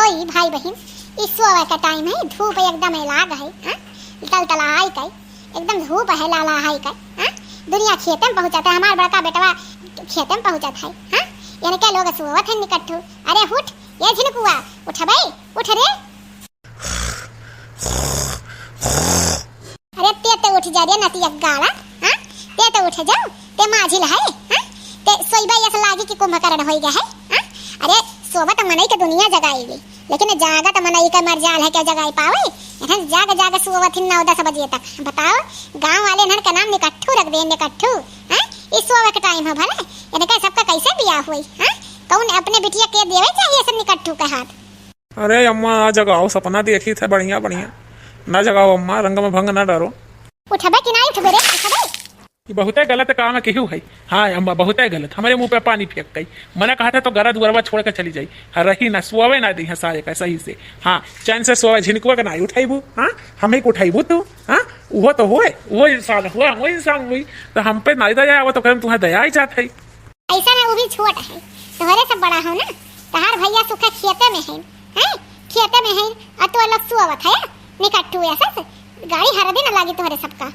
बताओ भाई बहन, इस सुबह का टाइम है, धूप एकदम लाग है, तलतलाई का एकदम धूप है, लाला है का। दुनिया खेते में पहुंचाता है, हमारा बड़का बेटवा खेते में पहुंचाता है। यानी क्या लोग सुवत है निकट्ठू। अरे उठ ये झिनकुआ, उठ भाई उठ रे। अरे ते उठ जा रे नतिया गाला। ते उठ जाओ, ते माझिल है। ते सोईबा ऐसा लागी कि कुंभकर्ण हो गया है। अरे सोबत मनई के दुनिया जगाएगी, लेकिन जागत मनई का मरजाल है क्या जगाई पावे। एहन जाग जाग सोवत 9-10 बजे तक। बताओ गांव वाले नन का नाम निकट्ठू रख दे, निकट्ठू। इस सोवे का टाइम है भला, यानी का सबका कैसे बियाह हुई। कौन अपने बिटिया के देवे चाहिए सब निकट्ठू का हाथ। अरे अम्मा ना जगाओ, सपना देखी थे बढ़िया बढ़िया, ना जगाओ अम्मा, रंग में भंग ना डरो। उठबे कि नहीं उठबे रे, उठबे। ये बहुत गलत काम है केहू है। हाँ अम्मा बहुत गलत, हमारे मुंह पे पानी फेंक गई। मैंने कहा था तो गरद दुरवा छोड़ के चली जाई। रही ना सोवे ना दी है सारे का सही से। हाँ चैन से सोवे, झिनकुआ का ना उठाईबू। हाँ हमें को उठाईबू तू। हाँ वो तो हुए, वो इंसान हुआ, वो इंसान हुई तो हम पे नहीं दया, वो तो कहीं तुम्हें दया ही चाहत है। ऐसा ना वो भी छोट है, तोहरे सब बड़ा हो ना। तहार भैया सुखा खेते में है, खेते में है, और तू अलग सुवत है निकट्ठू। ऐसा गाड़ी हर दिन लागी तोहरे सबका।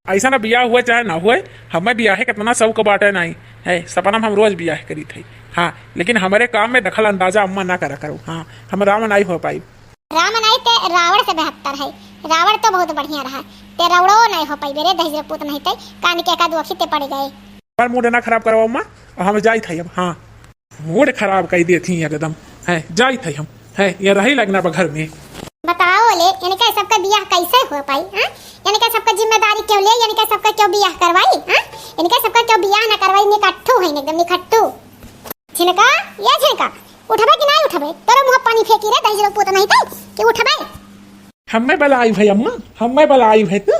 ऐसा ना बियाह हुए चाहे ना हुए, हमें बियाह कितना सब को बांटे नहीं है। सपना हम रोज बियाह करी थी। हाँ लेकिन हमारे काम में दखल अंदाजा अम्मा ना करा करो। हाँ हम राम नहीं हो पाई। राम नहीं ते रावण से बेहतर है। रावण तो बहुत बढ़िया रहा, ते रावणो नहीं हो पाई। मेरे दहेज पुत नहीं थे, कान के का दुखी ते पड़ गए। पर मूड ना खराब करो अम्मा, हम जाई थे अब। हाँ मूड खराब कर दी थी एकदम है, जाई थे हम है, ये रही लगना घर में। बताओ ले, यानी क्या सबका बियाह कैसे हो पाई। यानी क्या सबका जिम्मेदारी क्यों ले, यानी क्या सबका क्यों बियाह करवाई। यानी क्या सबका क्यों बियाह ना करवाई। निकट्ठू है एकदम निकट्ठू। झिनका ये झिनका, उठबे कि नहीं उठबे। तेरे मुंह पानी फेंकी रे, दहेज पुत नहीं थे कि उठबे। हमें बला आई भाई अम्मा, हमें बला आई भाई तू।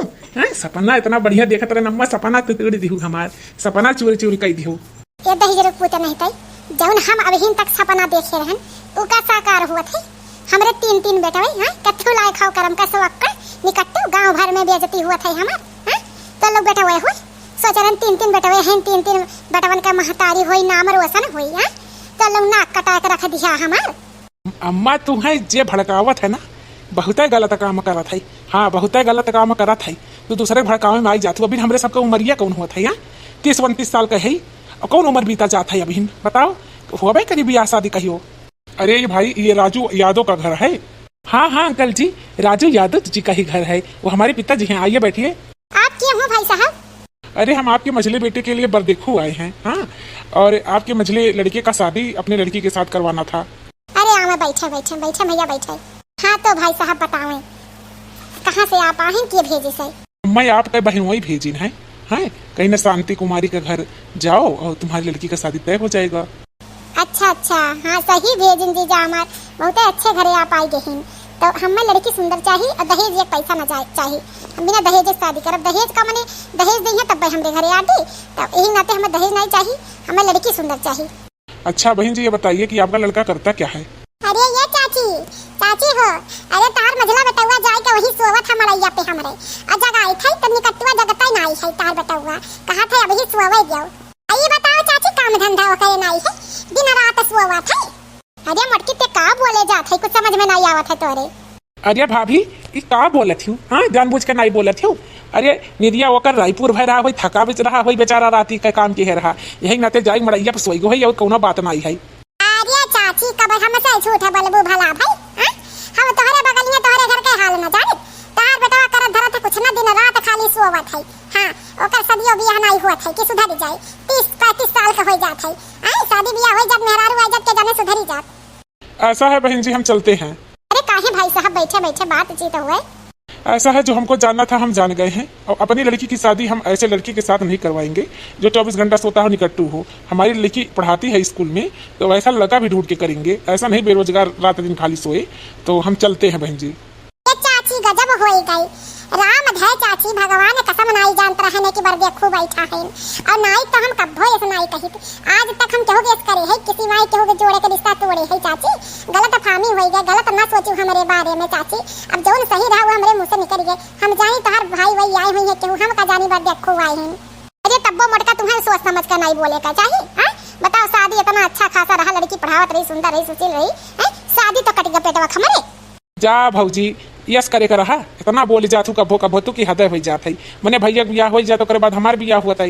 सपना इतना बढ़िया देखा तेरे नम्मा, सपना तोड़ दी हमार, सपना चूर चूर कर दी। ये दहेज पुत नहीं थे, जौन हम अभी तक सपना देखे रहन उ का साकार हुआ थे। हमरे 3 बेटा भाई, कट्ठू लाए खाओ करम का सवक्कड़ निकट्ठू। गांव भर में बेइज्जती हुआ था हमार। तो लोग बेटा हुए हुई सोचरन 3 बेटा हुए हैं, 3 बेटवन का महतारी हुई, नाम रोशन हुई। तो लोग नाक कटा के रख दिया हमार। अम्मा तुम्हें जे भड़कावत है ना, बहुत गलत काम करत है। हाँ बहुत गलत काम करत है। तो दूसरे भड़कावे में आई जाती। अभी हमरे सबका उमरिया कौन हुआ था। 30-29 साल का है, कौन उम्र बीता जाता है अभी। बताओ हुआ भाई करीब बियाह शादी कहियो। अरे भाई ये राजू यादव का घर है। हाँ हाँ अंकल जी, राजू यादव जी का ही घर है, वो हमारे पिताजी हैं। आइए बैठिए। आप क्या हो भाई साहब। अरे हम आपके मझले बेटे के लिए बरदेखू आए हैं। हाँ और आपके मझले लड़के का शादी अपने लड़की के साथ करवाना था। अरे आमे बैठे बैठे बैठे भैया बैठे। हाँ तो भाई साहब बताओ कहाँ से आप आए कि भेजे से। मैं आपका बहन वही भेजी है। हाँ कहीं ना शांति कुमारी का घर जाओ और तुम्हारी लड़की का शादी तय हो जाएगा। अच्छा अच्छा, हाँ सही भेजिन जीजा, हमार बहुत अच्छे घरे आप आई गए। तो हमें लड़की सुंदर चाहिए और दहेज एक पैसा न चाहिए। हम बिना दहेज शादी करब। दहेज का मने दहेज दी तब हमरे घरे आती, तब यही नाते हमें दहेज नहीं चाहिए, हमें लड़की सुंदर चाहिए। अच्छा बहन जी ये बताइए कि आपका लड़का करता क्या है। अरे ये चाची हो, अरे तार मझला बेटा हुआ जाए का वही सोवत हमारा पे हमरे और जगाई थे तब निकट्टुआ जगता ही नहीं है। तार बेटा हुआ कहा थे अभी सोवे जाओ। आइए बताओ चाची, काम धंधा करे नहीं है, दिन रात सोवा थे। अरे मटकी पे का बोले जात है, कुछ समझ में नहीं आवत है तोरे। अरे भाभी ये का बोलत हूँ। हाँ जानबूझ के नहीं बोलत हूँ। अरे निदिया वकर रायपुर भय रहा हो, थका बेच रहा हो, बेचारा राती का काम के रहा, यही नाते जाई मड़ैया पे सोई गो है और कोनो बात नहीं है। अरे चाची कब हम से झूठ बोलबो भला भाई। हम तोहरे बगलिया तोहरे घर के हाल न जाने। तार बेटा कर धरत कुछ न, दिन रात खाली सोवत है। हाँ ओकर सदियो बियाह नहीं हुआ है कि सुधर जाए। 30-35 साल का हो जात है। शादी बियाह हो जब मेहरारू आ जब के जाने सुधरी जात। ऐसा है बहन जी हम चलते हैं। अरे काहे भाई साहब बैठे बैठे बातचीत हुए। ऐसा है जो हमको जानना था हम जान गए हैं, और अपनी लड़की की शादी हम ऐसे लड़की के साथ नहीं करवाएंगे जो 24 घंटा सोता हो, निकट्टू हो। हमारी लड़की पढ़ाती है स्कूल में, तो वैसा लड़का भी ढूंढ के करेंगे। ऐसा नहीं बेरोजगार रात दिन खाली सोए। तो हम चलते हैं बहन जी। चाची गजब हो गई। राम धय चाची, भगवान कसम नहीं जानता रहने की बर देखो बैठा है। और नाई तो हम कब ऐसा नहीं कही। आज तक हम केहू गेस करे है, किसी माई केहू के जोड़े के रिश्ता तोड़े है। चाची गलत फामी हो गए, गलत ना सोचू हमारे बारे में। चाची अब जौन सही रहा वो हमरे मुंह से निकल गए। हम जानी तोहर भाई वही आए हुई है, केहू हम का जानी बर देखो आए हैं। अरे तब्बो मटका तुम्हें सोच समझ कर नहीं बोले का चाहिए। बताओ शादी इतना अच्छा खासा रहा, लड़की पढ़ावत रही, सुंदर रही, सुशील रही, शादी तो कट गया पेटवा खमरे। जा भौजी यस करे कर रहा इतना बोल जातू कभो कभो तू की हदय हो जात है मने भैया बियाह हो जात ओकरे बाद हमार बियाह हुआ है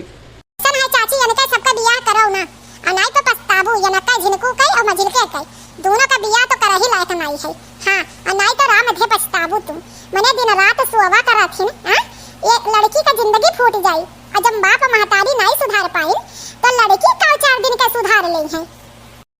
सन है चाची यानी सबका बियाह कराओ ना अनाई तो पछताबू या नका झिनकू कई और मजिलके कई दोनों का बियाह तो करा ही लायक नाई है। हां अनाई तो राम थे पछताबू तुम मने दिन रात सुवा कराथिन। हां ये लड़की का जिंदगी फूट जाई और जब बाप महतारी नहीं सुधार पाई तो लड़की का 4 दिन का सुधार ले है।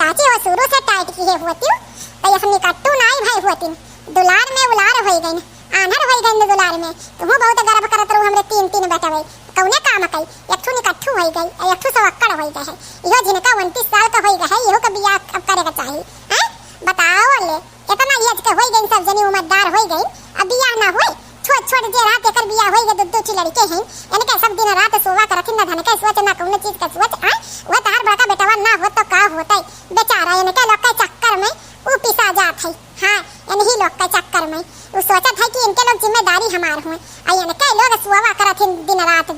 चाची वो शुरू से टाइट की है होती तो ये निकट्टू नाई भाई होती दुलार में उलार होई गई आनर होई गई दुलार में तुम बहुत गर्व करत रहू हमरे 3 बेटा भाई कौने काम कई एकठू निकट्ठू होई गई एकठू सवक्कड़ होई गए है इहो जिनका 29 साल का होई गए है इहो का बियाह अब करे का चाहिए। हैं बताओ ले इतना एज के होई गई सब जनी उम्रदार होई गई अब बियाह ना होई छोट छोट जे रात एकर बियाह होई गए दो ची लड़के हैं इनके सब दिन रात सोवा करथिन ना धन के सोच ना कौन चीज का सोच। हां वो तार बड़का बेटवा ना हो तो का होतै बेचारा इनके लोग के चक्कर में ऊ पिसा जात है। हां इन्हीं लोग के चक्कर में वो सोचत है कि इनके लोग जिम्मेदारी हमार हुए आ इनके लोग सोवा करथिन दिन रात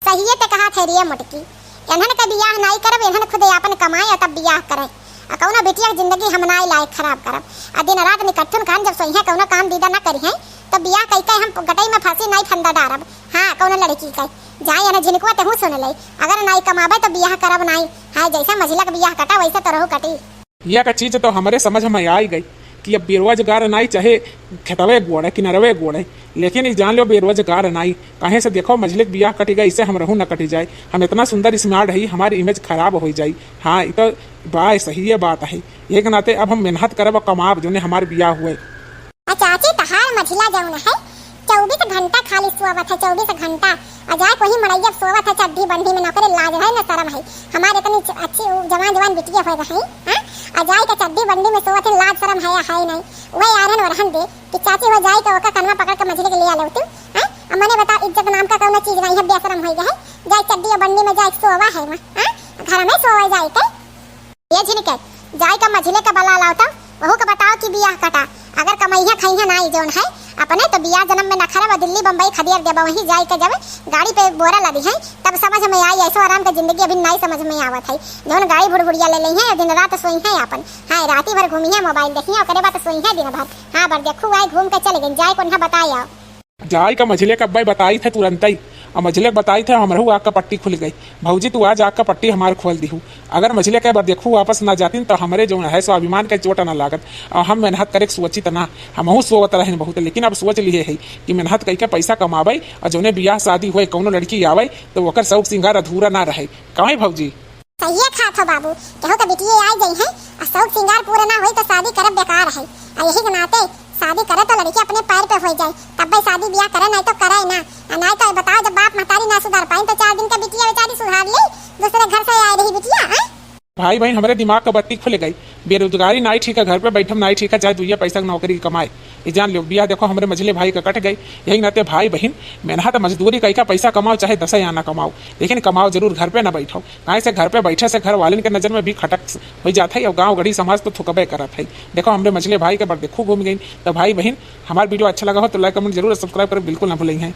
सही है ते कहा थे रे मुटकी इन्हन के बियाह नहीं करब इन्हन खुद अपन कमाए तब बियाह करे आ कौना बेटिया की जिंदगी हम नाई लायक खराब करब आ दिन रात निकट्ठन खान जब सही है कौना काम दीदा ना करी है तब बियाह कई के हम गटई में फांसी नहीं फंदा डारब। हां कौना लड़की के जाए न जिनको ते हूं सुन ले अगर नहीं कमाबे तो बियाह करब नहीं। हां जैसा मझिला का बियाह कटा वैसा तो रहू कटी यह का चीज तो हमारे समझ में आई गई कि अब बेरोजगार नाई चाहे खेतवे गोड़ है किनरवे गोड़ है लेकिन इस जान लो बेरोजगार नाई कहीं से देखो मजलिक बियाह कटी गई इससे हम रहू न कटी जाए हम इतना सुंदर स्मार्ट है हमारी इमेज खराब हो जाए। हाँ ये तो बात सही है बात है एक नाते अब हम मेहनत करब और कमाब जो हमारे बियाह हुए। चाची तहार मझिला जौन है 24 घंटा खाली सोवत है 24 घंटा अजाय कोई मड़ैया सोवत है चड्डी बंडी में नौकरी लाज है न शर्म है हमारे इतनी अच्छी जवान बिटिया हो गई। हां अजाय का चड्डी बंडी में सोवत है लाज शर्म है नहीं वही आरन वरहन दे कि चाची हो जाए तो ओका कन्वा पकड़ के मझिले के ले आ लो तू। हां अब मैंने बता इज्जत नाम का कोई चीज नहीं है बेशरम हो गया है जाय चड्डी बंडी में जाए सोवा है हां घर में सोवा जाए के ये झिनके जाय का मझिले का बला लाओ तो वहू का बताओ कि बियाह कटा अगर कमैया खैया नाई जोन है अपने तो बियाह जन्म में न खराब दिल्ली बम्बई खदियर देबा वहीं जाए के जब गाड़ी पे बोरा लदी है तब समझ में आई ऐसो आराम का जिंदगी अभी नहीं समझ में आवत है जोन गाड़ी भुड़भुड़िया ले ली है दिन रात सोई है अपन। हां राती भर घूमी है मोबाइल देखी है ओकरे बाद सोई है दिन भर। हां बर देखू आई घूम के चले गई जाए कोन्हा बताया जाय का मझिले का अब्बाई बताई थे तुरंत ही और मझिले बताई थे हमरू आग का पट्टी खुल गई भौजी तू आज आग का पट्टी हमारे खोल दी हूँ अगर मझिले के बार देखू वापस ना जाती तो हमारे जो है स्वाभिमान के चोट ना लागत और हम मेहनत करे सोचित ना हमहू सोवत रहे बहुत लेकिन अब सोच लिए है कि मेहनत करके पैसा कमाबे और जोने बियाह शादी हुए कौनो लड़की आवे तो ओकर शौक श्रृंगार अधूरा ना रहे कहीं भौजी सही खात हो बाबू केहू के बिटिया आ गई है और शौक श्रृंगार पूरा ना होई तो शादी करब बेकार है और यही के नाते शादी करे तो लड़की अपने पैर पे हो जाए तब भाई शादी ब्याह करे नहीं तो करे ना नहीं तो बताओ जब बाप महतारी ना सुधार पाई तो 4 दिन का बिटिया बेचारी सुधार ली दूसरे घर से आई रही बिटिया। भाई बहन हमारे दिमाग का बत्ती खुल गई बेरोजगारी नहीं ठीक है घर पे बैठम नहीं ठीक है चाहे दुइया पैसा नौकरी कमाए ये जान लो बिया देखो हमारे मझले भाई का कट गई यही नाते भाई बहन मेहनत मजदूरी कई का पैसा कमाओ चाहे 10 आना कमाओ लेकिन कमाओ जरूर घर पे ना बैठो कहीं से घर पे बैठे से घर वाले के नजर में भी खटक हो जाता है और गाँव गढ़ी समाज तो थुकबे करत है। देखो हमारे मझले भाई के बार देखो घूम गई तो भाई बहन हमारा वीडियो अच्छा लगा हो तो लाइक कमेंट जरूर सब्सक्राइब करें बिल्कुल ना भूलें।